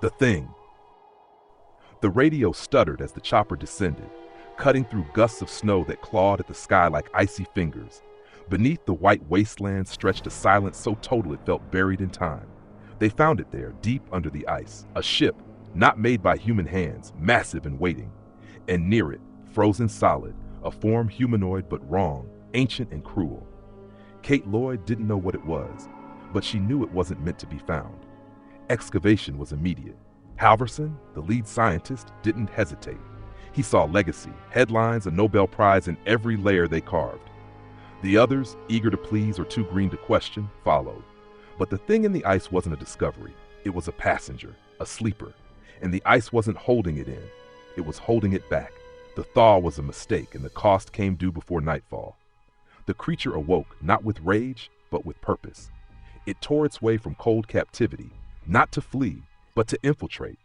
The thing. The radio stuttered as the chopper descended, cutting through gusts of snow that clawed at the sky like icy fingers. Beneath the white wasteland stretched a silence so total it felt buried in time. They found it there, deep under the ice, a ship, not made by human hands, massive and waiting. And near it, frozen solid, a form humanoid but wrong, ancient and cruel. Kate Lloyd didn't know what it was, but she knew it wasn't meant to be found. Excavation was immediate. Halverson, the lead scientist, didn't hesitate. He saw legacy, headlines, a Nobel Prize in every layer they carved. The others, eager to please or too green to question, followed. But the thing in the ice wasn't a discovery. It was a passenger, a sleeper. And the ice wasn't holding it in. It was holding it back. The thaw was a mistake, and the cost came due before nightfall. The creature awoke, not with rage, but with purpose. It tore its way from cold captivity, not to flee, but to infiltrate.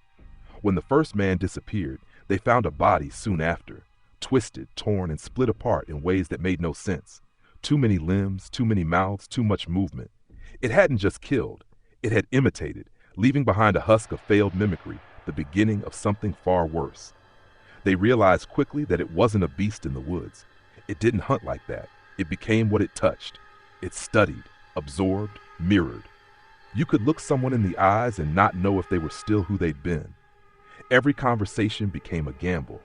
When the first man disappeared, they found a body soon after, twisted, torn, and split apart in ways that made no sense. Too many limbs, too many mouths, too much movement. It hadn't just killed, it had imitated, leaving behind a husk of failed mimicry, the beginning of something far worse. They realized quickly that it wasn't a beast in the woods. It didn't hunt like that. It became what it touched. It studied, absorbed, mirrored. You could look someone in the eyes and not know if they were still who they'd been. Every conversation became a gamble.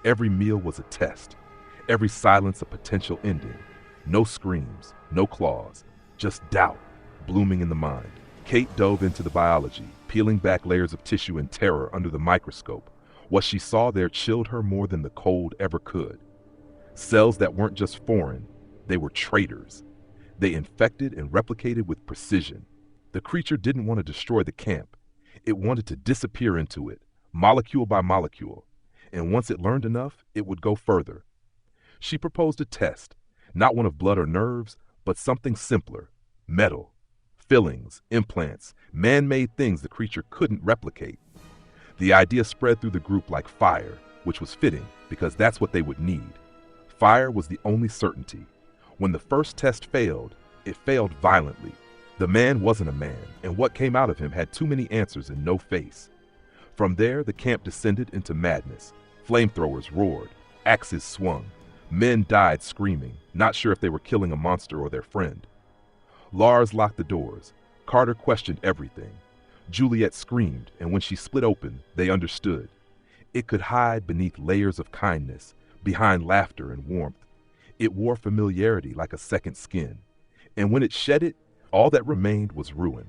Every meal was a test. Every silence a potential ending. No screams, no claws, just doubt blooming in the mind. Kate dove into the biology, peeling back layers of tissue in terror under the microscope. What she saw there chilled her more than the cold ever could. Cells that weren't just foreign, they were traitors. They infected and replicated with precision. The creature didn't want to destroy the camp. It wanted to disappear into it, molecule by molecule. And once it learned enough, it would go further. She proposed a test, not one of blood or nerves, but something simpler. Metal, fillings, implants, man-made things the creature couldn't replicate. The idea spread through the group like fire, which was fitting because that's what they would need. Fire was the only certainty. When the first test failed, it failed violently. The man wasn't a man, and what came out of him had too many answers and no face. From there, the camp descended into madness. Flamethrowers roared, axes swung. Men died screaming, not sure if they were killing a monster or their friend. Lars locked the doors. Carter questioned everything. Juliet screamed, and when she split open, they understood. It could hide beneath layers of kindness, behind laughter and warmth. It wore familiarity like a second skin. And when it shed it, all that remained was ruin.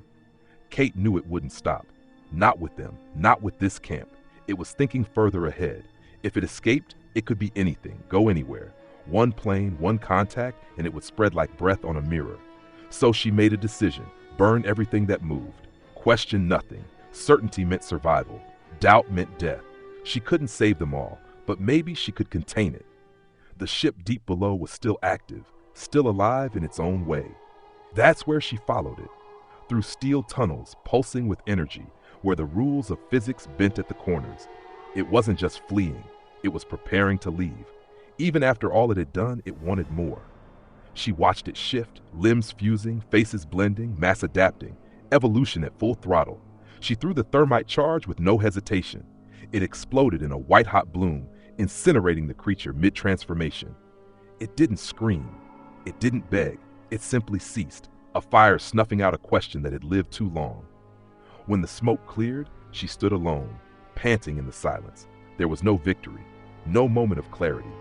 Kate knew it wouldn't stop. Not with them, not with this camp. It was thinking further ahead. If it escaped, it could be anything, go anywhere. One plane, one contact, and it would spread like breath on a mirror. So she made a decision, burn everything that moved. Question nothing. Certainty meant survival. Doubt meant death. She couldn't save them all, but maybe she could contain it. The ship deep below was still active, still alive in its own way. That's where she followed it. Through steel tunnels, pulsing with energy, where the rules of physics bent at the corners. It wasn't just fleeing, it was preparing to leave. Even after all it had done, it wanted more. She watched it shift, limbs fusing, faces blending, mass adapting, evolution at full throttle. She threw the thermite charge with no hesitation. It exploded in a white-hot bloom, incinerating the creature mid-transformation. It didn't scream. It didn't beg. It simply ceased, a fire snuffing out a question that had lived too long. When the smoke cleared, she stood alone, panting in the silence. There was no victory, no moment of clarity,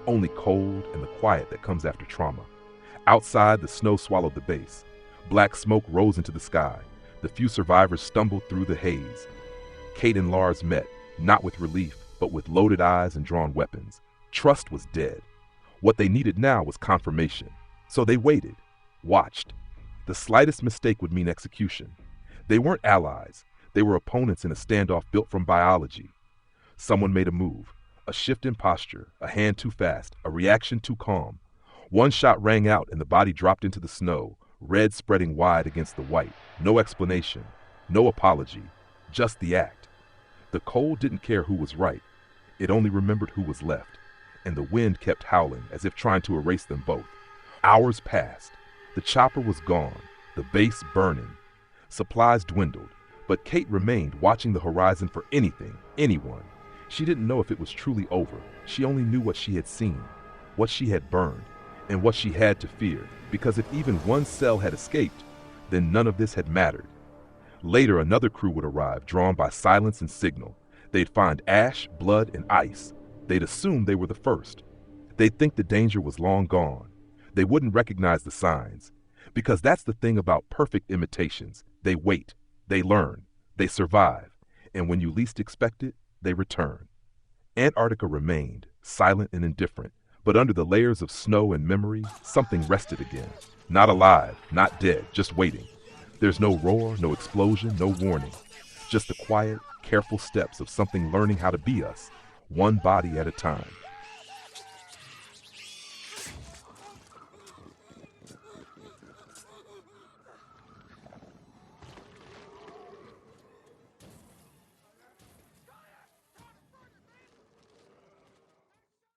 only cold and the quiet that comes after trauma. Outside, the snow swallowed the base. Black smoke rose into the sky. The few survivors stumbled through the haze. Kate and Lars met, not with relief, but with loaded eyes and drawn weapons. Trust was dead. What they needed now was confirmation. So they waited, watched. The slightest mistake would mean execution. They weren't allies. They were opponents in a standoff built from biology. Someone made a move, a shift in posture, a hand too fast, a reaction too calm. One shot rang out and the body dropped into the snow, red spreading wide against the white. No explanation, no apology, just the act. The cold didn't care who was right. It only remembered who was left. And the wind kept howling as if trying to erase them both. Hours passed. The chopper was gone, the base burning. Supplies dwindled, But Kate remained, watching the horizon for anything, anyone. She didn't know if it was truly over. She only knew what she had seen, what she had burned, and what she had to fear, because if even one cell had escaped, then none of this had mattered. Later, another crew would arrive, drawn by silence and signal. They'd find ash, blood, and ice. They'd assume they were the first. They'd think the danger was long gone. They wouldn't recognize the signs. Because that's the thing about perfect imitations. They wait, they learn, they survive, and when you least expect it, they return. Antarctica remained, silent and indifferent, but under the layers of snow and memory, something rested again. Not alive, not dead, just waiting. There's no roar, no explosion, no warning. Just the quiet, careful steps of something learning how to be us, one body at a time.